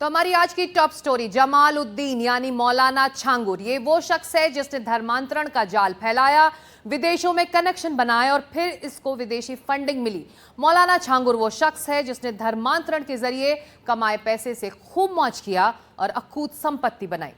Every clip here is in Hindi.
तो हमारी आज की टॉप स्टोरी, जमालुद्दीन यानी मौलाना छांगुर, ये वो शख्स है जिसने धर्मांतरण का जाल फैलाया, विदेशों में कनेक्शन बनाए और फिर इसको विदेशी फंडिंग मिली। मौलाना छांगुर वो शख्स है जिसने धर्मांतरण के जरिए कमाए पैसे से खूब मौज किया और अकूत संपत्ति बनाई।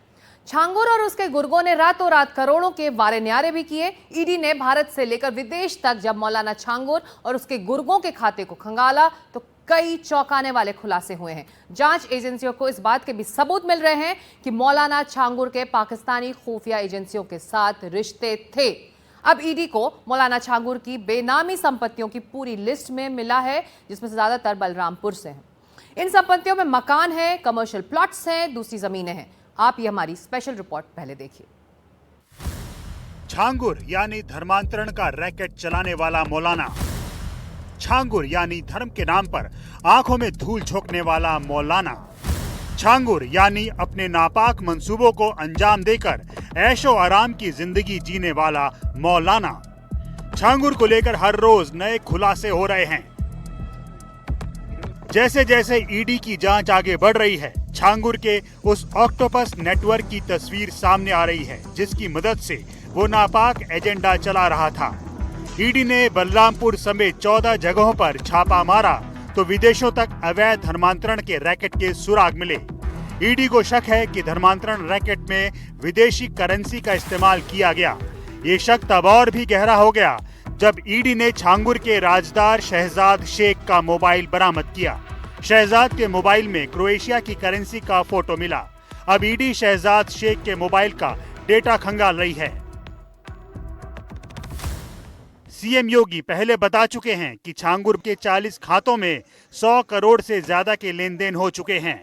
छांगुर और उसके गुर्गों ने रातों रात करोड़ों के वारे न्यारे भी किए। ईडी ने भारत से लेकर विदेश तक जब मौलाना छांगुर और उसके गुर्गों के खाते को खंगाला तो कई चौंकाने वाले खुलासे हुए हैं। जांच एजेंसियों को इस बात के भी सबूत मिल रहे हैं कि मौलाना छांगुर के पाकिस्तानी खुफिया एजेंसियों के साथ रिश्ते थे। अब ईडी को मौलाना छांगुर की बेनामी संपत्तियों की पूरी लिस्ट में मिला है, जिसमें से ज्यादातर बलरामपुर से हैं। इन संपत्तियों में मकान है, कमर्शियल प्लॉट्स हैं, दूसरी जमीनें हैं। आप ये हमारी स्पेशल रिपोर्ट पहले देखिए। छांगुर यानी धर्मांतरण का रैकेट चलाने वाला मौलाना, छांगुर यानी धर्म के नाम पर आंखों में धूल झोंकने वाला मौलाना, छांगुर यानी अपने नापाक मंसूबों को अंजाम देकर ऐशो आराम की जिंदगी जीने वाला मौलाना। छांगुर को लेकर हर रोज नए खुलासे हो रहे हैं। जैसे जैसे ईडी की जांच आगे बढ़ रही है, छांगुर के उस ऑक्टोपस नेटवर्क की तस्वीर सामने आ रही है जिसकी मदद से वो नापाक एजेंडा चला रहा था। ईडी ने बलरामपुर समेत 14 जगहों पर छापा मारा तो विदेशों तक अवैध धर्मांतरण के रैकेट के सुराग मिले। ईडी को शक है कि धर्मांतरण रैकेट में विदेशी करेंसी का इस्तेमाल किया गया। ये शक तब और भी गहरा हो गया जब ईडी ने छांगुर के राजदार शहजाद शेख का मोबाइल बरामद किया। शहजाद के मोबाइल में क्रोएशिया की करेंसी का फोटो मिला। अब ईडी शहजाद शेख के मोबाइल का डेटा खंगाल रही है। सीएम योगी पहले बता चुके हैं कि छांगुर के 40 खातों में 100 करोड़ से ज्यादा के लेन देन हो चुके हैं।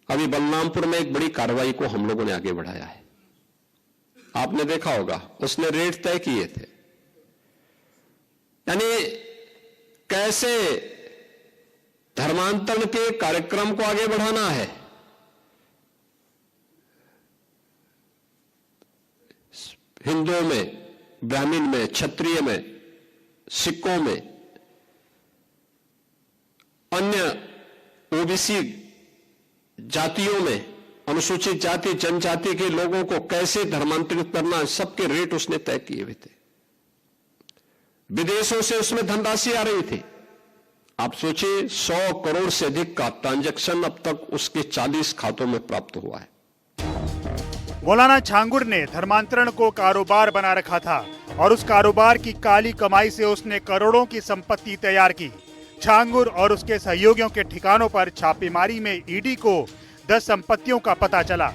अभी बलरामपुर में एक बड़ी कार्रवाई को हम लोगों ने आगे बढ़ाया है। आपने देखा होगा, उसने रेट तय किए थे। यानी कैसे धर्मांतरण के कार्यक्रम को आगे बढ़ाना है। हिंदुओं में, ब्राह्मण में, क्षत्रिय में, सिखों में, अन्य ओबीसी जातियों में, अनुसूचित जाति जनजाति के लोगों को कैसे धर्मांतरित करना, सबके रेट उसने तय किए हुए थे। विदेशों से उसमें धनराशि आ रही थी। आप सोचिए, 100 करोड़ से अधिक का ट्रांजैक्शन अब तक उसके 40 खातों में प्राप्त हुआ है। मौलाना छांगुर ने धर्मांतरण को कारोबार बना रखा था और उस कारोबार की काली कमाई से उसने करोड़ों की संपत्ति तैयार की। छांगुर और उसके सहयोगियों के ठिकानों पर छापेमारी में ईडी को 10 संपत्तियों का पता चला।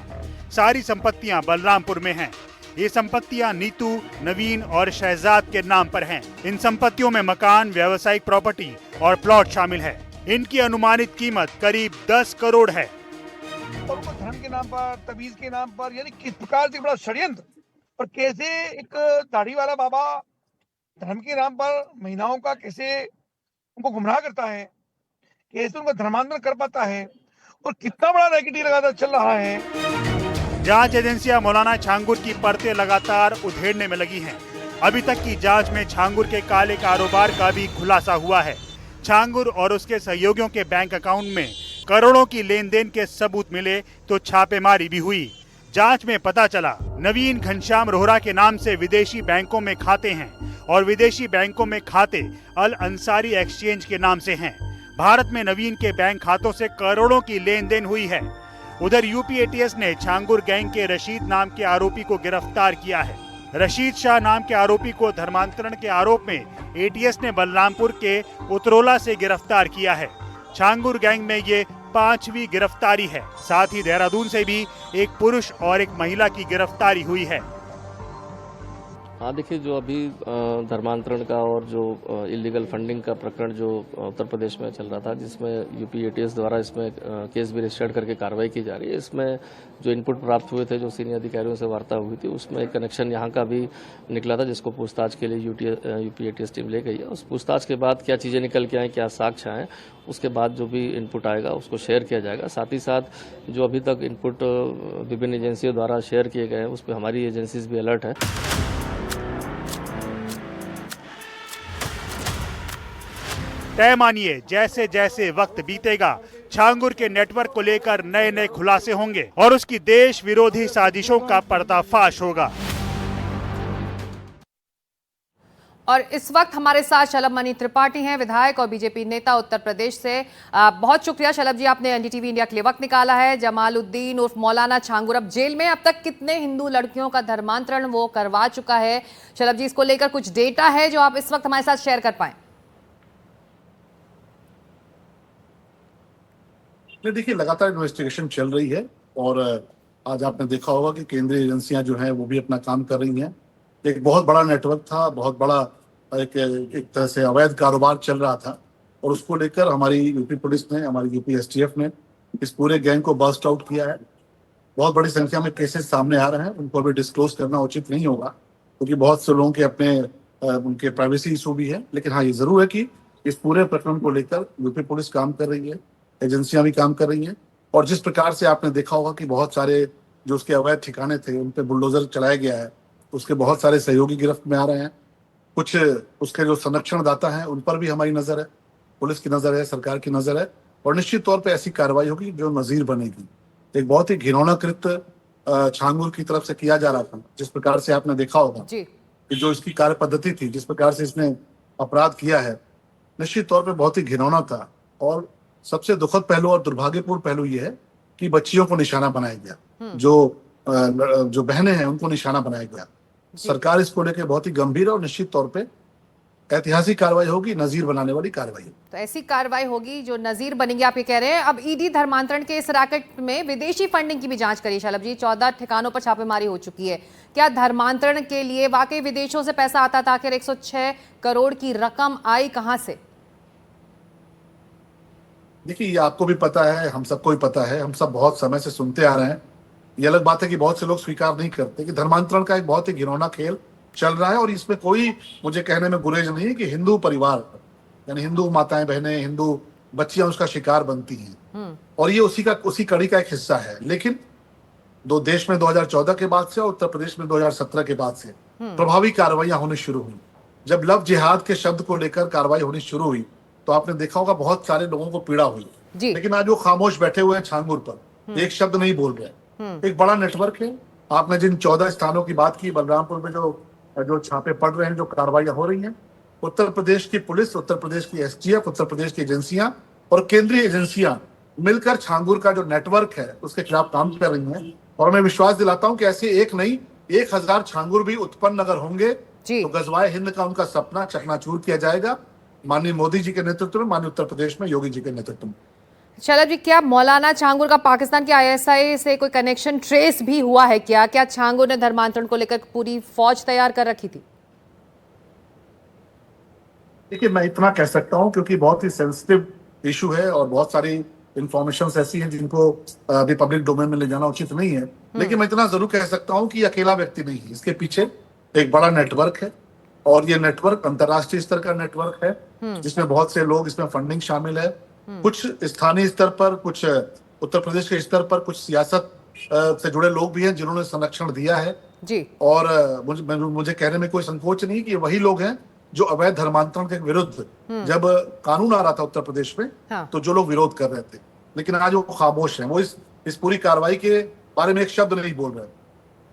सारी संपत्तियां बलरामपुर में हैं। ये संपत्तियां नीतू, नवीन और शहजाद के नाम पर हैं। इन संपत्तियों में मकान, व्यावसायिक प्रॉपर्टी और प्लॉट शामिल है। इनकी अनुमानित कीमत करीब 10 करोड़ है। और उनको धर्म के नाम पर, तमीज के नाम पर, यानी किस प्रकार से बड़ा षड्यंत्र, और कैसे एक दाढ़ी वाला बाबा धर्म के नाम पर महिलाओं का कैसे उनको गुमराह करता है, कैसे उनका धर्मांतरण कर पाता है, और कितना बड़ा रैकेट लगातार चल रहा है। जांच एजेंसियां मौलाना छांगुर की परतें लगातार उधेड़ने में लगी हैं। अभी तक की जांच में छांगुर के काले कारोबार का भी खुलासा हुआ है। छांगुर और उसके सहयोगियों के बैंक अकाउंट में करोड़ों की लेन देन के सबूत मिले तो छापेमारी भी हुई। जांच में पता चला नवीन घनश्याम रोहरा के नाम से विदेशी बैंकों में खाते हैं और विदेशी बैंकों में खाते अल अंसारी एक्सचेंज के नाम से हैं। भारत में नवीन के बैंक खातों से करोड़ों की लेन देन हुई है। उधर यूपी एटीएस ने छांगुर गैंग के रशीद नाम के आरोपी को गिरफ्तार किया है। रशीद शाह नाम के आरोपी को धर्मांतरण के आरोप में एटीएस ने बलरामपुर के उतरोला से गिरफ्तार किया है। छांगुर गैंग में ये 5वीं गिरफ्तारी है। साथ ही देहरादून से भी एक पुरुष और एक महिला की गिरफ्तारी हुई है। हाँ, देखिए, जो अभी धर्मांतरण का और जो इलीगल फंडिंग का प्रकरण जो उत्तर प्रदेश में चल रहा था, जिसमें यूपी एटीएस द्वारा इसमें केस भी रजिस्टर्ड करके कार्रवाई की जा रही है, इसमें जो इनपुट प्राप्त हुए थे, जो सीनियर अधिकारियों से वार्ता हुई थी, उसमें एक कनेक्शन यहाँ का भी निकला था, जिसको पूछताछ के लिए यूपी एटीएस टीम ले गई है। उस पूछताछ के बाद क्या चीज़ें निकल के आए, क्या साक्ष्य आए, उसके बाद जो भी इनपुट आएगा उसको शेयर किया जाएगा। साथ ही साथ जो अभी तक इनपुट विभिन्न एजेंसियों द्वारा शेयर किए गए हैं, उस पर हमारी एजेंसीज भी अलर्ट है। तय मानिए, जैसे जैसे वक्त बीतेगा छांगुर के नेटवर्क को लेकर नए नए खुलासे होंगे और उसकी देश विरोधी साजिशों का पर्दाफाश होगा। और इस वक्त हमारे साथ शलभ मणि त्रिपाठी हैं, विधायक और बीजेपी नेता उत्तर प्रदेश से। बहुत शुक्रिया शलभ जी, आपने एनडीटीवी इंडिया के लिए वक्त निकाला है। जमालुद्दीन उर्फ मौलाना छांगुर अब जेल में, अब तक कितने हिंदू लड़कियों का धर्मांतरण वो करवा चुका है? शलभ जी, इसको लेकर कुछ डेटा है जो आप इस वक्त हमारे साथ शेयर कर पाए? देखिए, लगातार इन्वेस्टिगेशन चल रही है और आज आपने देखा होगा कि केंद्रीय एजेंसियां जो हैं वो भी अपना काम कर रही हैं। एक बहुत बड़ा नेटवर्क था, बहुत बड़ा एक तरह से अवैध कारोबार चल रहा था और उसको लेकर हमारी यूपी पुलिस ने, हमारी यूपी एसटीएफ ने इस पूरे गैंग को बस्ट आउट किया है। बहुत बड़ी संख्या में केसेस सामने आ रहे हैं, उनको अभी डिस्क्लोज करना उचित नहीं होगा क्योंकि बहुत से लोगों के अपने उनके प्राइवेसी इशू भी है। लेकिन हाँ, ये जरूर है कि इस पूरे प्रकरण को लेकर यूपी पुलिस काम कर रही है, एजेंसियां भी काम कर रही हैं और जिस प्रकार से आपने देखा होगा कि बहुत सारे जो उसके अवैध ठिकाने थे उन पे बुलडोजर चलाया गया है, उसके बहुत सारे सहयोगी गिरफ्त में आ रहे हैं। कुछ उसके जो संरक्षण दाता हैं उन पर भी हमारी नजर है, पुलिस की नजर है, सरकार की नजर है और निश्चित तौर पे ऐसी कार्रवाई होगी जो नजीर बनेगी। एक बहुत ही घिनौना कृत्य छांगुर की तरफ से किया जा रहा था, जिस प्रकार से आपने देखा होगा कि जो इसकी कार्य पद्धति थी, जिस प्रकार से इसने अपराध किया है, निश्चित तौर पर बहुत ही घिनौना था। और सबसे दुखद पहलू और दुर्भाग्यपूर्ण पहलू यह है कि बच्चियों को निशाना बनाया गया, जो बहनें हैं उनको निशाना बनाया गया। सरकार इसको लेकर बहुत ही गंभीर और निश्चित तौर पे ऐतिहासिक कार्रवाई होगी, नजीर बनाने वाली कार्रवाई। तो ऐसी कार्रवाई होगी जो नजीर बनेगी, आप ये कह रहे हैं। अब ईडी धर्मांतरण के इस रैकेट में विदेशी फंडिंग की भी जांच करी शलभ जी, 14 ठिकानों पर छापेमारी हो चुकी है। क्या धर्मांतरण के लिए वाकई विदेशों से पैसा आता था? आखिर 106 करोड़ की रकम आई कहां से? देखिए, ये आपको भी पता है, हम सबको भी पता है, हम सब बहुत समय से सुनते आ रहे हैं। ये अलग बात है कि बहुत से लोग स्वीकार नहीं करते कि धर्मांतरण का एक बहुत ही घिनौना खेल चल रहा है और इसमें कोई मुझे कहने में गुरेज नहीं है कि हिंदू परिवार यानी हिंदू माताएं बहनें, हिंदू बच्चियां उसका शिकार बनती हैं और ये उसी कड़ी का एक हिस्सा है। लेकिन देश में 2014 के बाद से और उत्तर प्रदेश में 2017 के बाद से प्रभावी कार्रवाइयां होनी शुरू हुई। जब लव जिहाद के शब्द को लेकर कार्रवाई होनी शुरू हुई तो आपने देखा होगा बहुत सारे लोगों को पीड़ा हुई। लेकिन आज वो खामोश बैठे हुए हैं छांगुर पर, एक शब्द नहीं बोल रहे। एक बड़ा नेटवर्क है। आपने जिन 14 स्थानों की बात की, बलरामपुर में जो छापे पड़ रहे हैं, जो कार्रवाइयां हो रही हैं, उत्तर प्रदेश की पुलिस, उत्तर प्रदेश की एसटीएफ, उत्तर प्रदेश की एजेंसियां और केंद्रीय एजेंसियां मिलकर छांगुर का जो नेटवर्क है उसके खिलाफ काम कर रही हैं। और मैं विश्वास दिलाता हूं कि ऐसे एक नहीं 1000 छांगुर भी उत्पन्न अगर होंगे तो गजवाए हिंद का उनका सपना चकनाचूर किया जाएगा, माननीय मोदी जी के नेतृत्व में, माननीय उत्तर प्रदेश में योगी जी के नेतृत्व में। शलभ जी, क्या मौलाना छांगुर का पाकिस्तान के आईएसआई से कोई कनेक्शन ट्रेस भी हुआ है? क्या छांगुर ने धर्मांतरण को लेकर पूरी फौज तैयार कर रखी थी? देखिए, मैं इतना कह सकता हूं क्योंकि बहुत ही सेंसिटिव इशू है और बहुत सारी इंफॉर्मेशन ऐसी हैं जिनको अभी पब्लिक डोमेन में ले जाना उचित नहीं है। लेकिन मैं इतना जरूर कह सकता हूं कि अकेला व्यक्ति नहीं है, इसके पीछे एक बड़ा नेटवर्क है और ये नेटवर्क अंतर्राष्ट्रीय स्तर का नेटवर्क है जिसमें बहुत से लोग, इसमें फंडिंग शामिल है। कुछ स्थानीय स्तर पर, कुछ उत्तर प्रदेश के स्तर पर, कुछ सियासत से जुड़े लोग भी हैं जिन्होंने संरक्षण दिया है जी। और मुझे कहने में कोई संकोच नहीं कि वही लोग हैं जो अवैध धर्मांतरण के विरुद्ध जब कानून आ रहा था उत्तर प्रदेश में तो जो लोग विरोध कर रहे थे, लेकिन आज वो खामोश हैं। वो इस पूरी कार्रवाई के बारे में एक शब्द नहीं बोल रहे।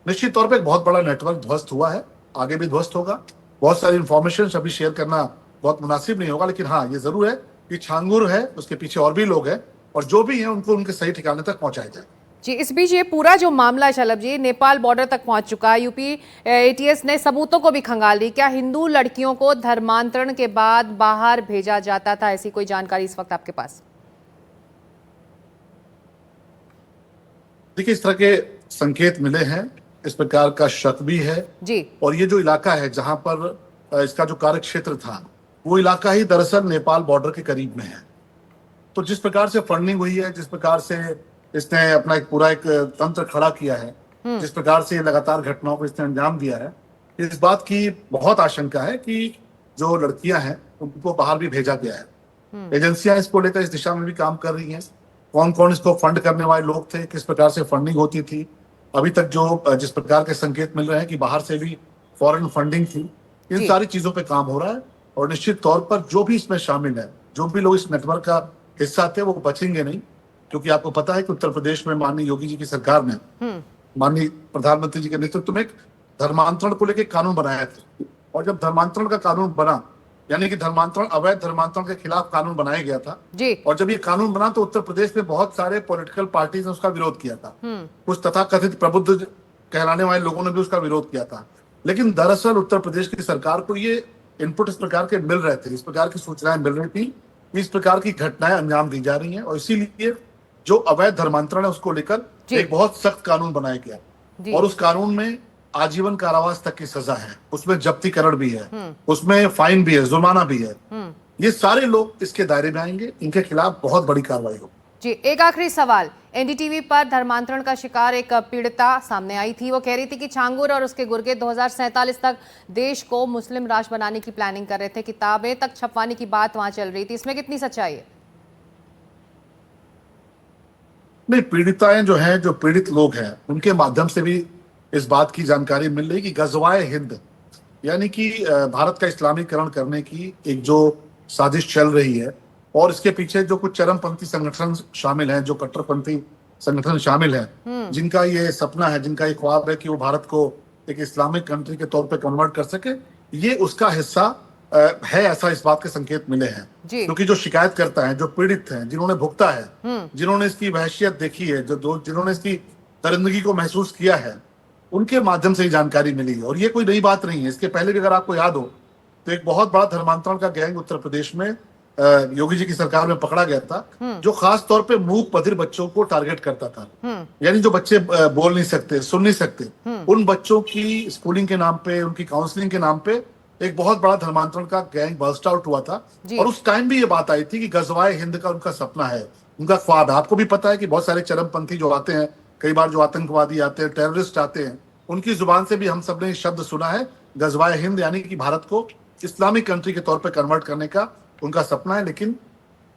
निश्चित तौर पर एक बहुत बड़ा नेटवर्क ध्वस्त हुआ है, आगे भी ध्वस्त होगा। बहुत सारी इंफॉर्मेशन अभी शेयर करना बहुत मुनासिब नहीं होगा, लेकिन हाँ, ये जरूर है कि छांगुर है, उसके पीछे और भी लोग हैं और जो भी हैं उनको उनके सही ठिकाने तक पहुंचाया जाए। जी, इस बीच ये पूरा जो मामला है शलभ जी, नेपाल बॉर्डर तक पहुंच चुका है। यूपी एटीएस ने सबूतों को भी खंगाल दी। क्या हिंदू लड़कियों को धर्मांतरण के बाद बाहर भेजा जाता था? ऐसी कोई जानकारी इस वक्त आपके पास? देखिए, इस तरह के संकेत मिले हैं, इस प्रकार का शक भी है जी। और ये जो इलाका है जहां पर इसका जो कार्य क्षेत्र था, वो इलाका ही दरअसल नेपाल बॉर्डर के करीब में है। तो जिस प्रकार से फंडिंग हुई है, जिस प्रकार से इसने अपना एक तंत्र खड़ा किया है, जिस प्रकार से लगातार घटनाओं को इसने अंजाम दिया है, इस बात की बहुत आशंका है कि जो लड़कियां हैं उनको बाहर भी भेजा गया है। एजेंसियां इसको लेकर इस दिशा में भी काम कर रही हैं। कौन कौन इसको फंड करने वाले लोग थे, किस प्रकार से फंडिंग होती थी, अभी तक जिस प्रकार के संकेत मिल रहे हैं कि बाहर से भी फॉरेन फंडिंग थी, इन सारी चीजों पे काम हो रहा है। और निश्चित तौर पर जो भी इसमें शामिल है, जो भी लोग इस नेटवर्क का हिस्सा थे वो बचेंगे नहीं, क्योंकि आपको पता है कि उत्तर प्रदेश में माननीय योगी जी की सरकार ने माननीय प्रधानमंत्री जी के नेतृत्व में एक धर्मांतरण को लेकर कानून बनाया था। और जब धर्मांतरण का कानून बना, यानी कि धर्मांतरण, अवैध धर्मांतरण के खिलाफ कानून बनाया गया था जी। और जब ये कानून बना तो उत्तर प्रदेश में बहुत सारे पॉलिटिकल पार्टीज ने उसका विरोध किया था। कुछ तथाकथित प्रबुद्ध कहलाने वाले लोगों ने भी उसका विरोध किया था। लेकिन दरअसल उत्तर प्रदेश की सरकार को ये इनपुट इस प्रकार के मिल रहे थे, इस प्रकार की सूचनाएं मिल रही थी, इस प्रकार की घटनाएं अंजाम दी जा रही हैं, और इसीलिए जो अवैध धर्मांतरण है उसको लेकर एक बहुत सख्त कानून बनाया गया। और उस कानून में आजीवन कारावास तक की सजा है, उसमें जब्तीकरण भी है, उसमें फाइन भी है, जुर्माना भी है। ये सारे लोग इसके दायरे में आएंगे, इनके खिलाफ बहुत बड़ी कार्रवाई होगी। जी, एक आखिरी सवाल। एनडीटीवी पर धर्मांतरण का शिकार एक पीड़िता सामने आई थी। वो कह रही थी कि छांगुर और उसके गुर्गे 2047 तक देश को मुस्लिम राष्ट्र बनाने की प्लानिंग कर रहे थे, किताबें तक छपवाने की बात वहां चल रही थी। इसमें कितनी सच्चाई है? नहीं, पीड़िताएं जो हैं, जो पीड़ित लोग हैं, उनके माध्यम से भी इस बात की जानकारी मिल रही कि गजवाए हिंद, यानी कि भारत का इस्लामीकरण करने की एक जो साजिश चल रही है, और इसके पीछे जो कुछ चरमपंथी संगठन शामिल हैं, जो कट्टरपंथी संगठन शामिल हैं, जिनका ये सपना है, जिनका ये ख्वाब है कि वो भारत को एक इस्लामिक कंट्री के तौर पे कन्वर्ट कर सके, ये उसका हिस्सा है, ऐसा इस बात के संकेत मिले हैं। क्योंकि जो शिकायत करता है, जो पीड़ित हैं, जिन्होंने भुगता है, जिन्होंने इसकी वहशियत देखी है, जिन्होंने इसकी दरिंदगी को महसूस किया है, उनके माध्यम से ही जानकारी मिली है। और ये कोई नई बात नहीं है। इसके पहले भी अगर आपको याद हो तो एक बहुत बड़ा धर्मांतरण का गैंग उत्तर प्रदेश में योगी जी की सरकार में पकड़ा गया था, जो खास तौर पे मूक बधिर बच्चों को टारगेट करता था। यानी जो बच्चे बोल नहीं सकते, सुन नहीं सकते, उन बच्चों की स्कूलिंग के नाम पे, उनकी काउंसलिंग के नाम पे एक बहुत बड़ा धर्मांतरण का गैंग बर्स्ट आउट हुआ था। और उस टाइम भी ये बात आई थी कि गजवाए हिंद का उनका सपना है, उनका ख्वाब है। आपको भी पता है कि बहुत सारे चरमपंथी जो आते हैं, कई बार जो आतंकवादी आते हैं, टेररिस्ट आते हैं, उनकी जुबान से भी हम सब ने शब्द सुना है, गजवाए हिंद, यानी कि भारत को इस्लामिक कंट्री के तौर पे कन्वर्ट करने का उनका सपना है। लेकिन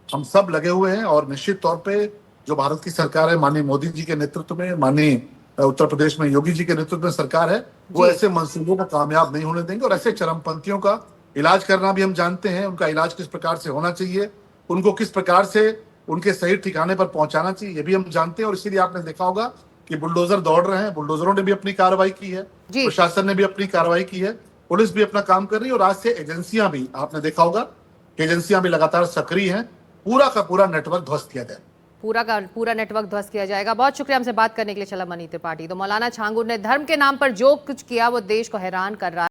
हम सब लगे हुए हैं, और निश्चित तौर पे जो भारत की सरकार है, माननीय मोदी जी के नेतृत्व में, माननीय उत्तर प्रदेश में योगी जी के नेतृत्व में सरकार है, वो ऐसे मंसूबों को कामयाब नहीं होने देंगे। और ऐसे चरमपंथियों का इलाज करना भी हम जानते हैं, उनका इलाज किस प्रकार से होना चाहिए, उनको किस प्रकार से उनके सही ठिकाने पर पहुंचाना चाहिए, ये भी हम जानते हैं। और इसीलिए आपने देखा होगा कि बुलडोजर दौड़ रहे हैं, बुलडोजरों ने भी अपनी कार्रवाई की है, प्रशासन ने भी अपनी कार्रवाई की है, पुलिस भी अपना काम कर रही है, और आज से एजेंसियां भी, आपने देखा होगा कि एजेंसियां भी लगातार सक्रिय हैं। पूरा का पूरा नेटवर्क ध्वस्त किया जाए, पूरा का पूरा नेटवर्क ध्वस्त किया जाएगा। बहुत शुक्रिया हमसे बात करने के लिए चला मनी त्रिपाठी। तो मौलाना छांगुर ने धर्म के नाम पर जो कुछ किया वो देश को हैरान कर रहा है।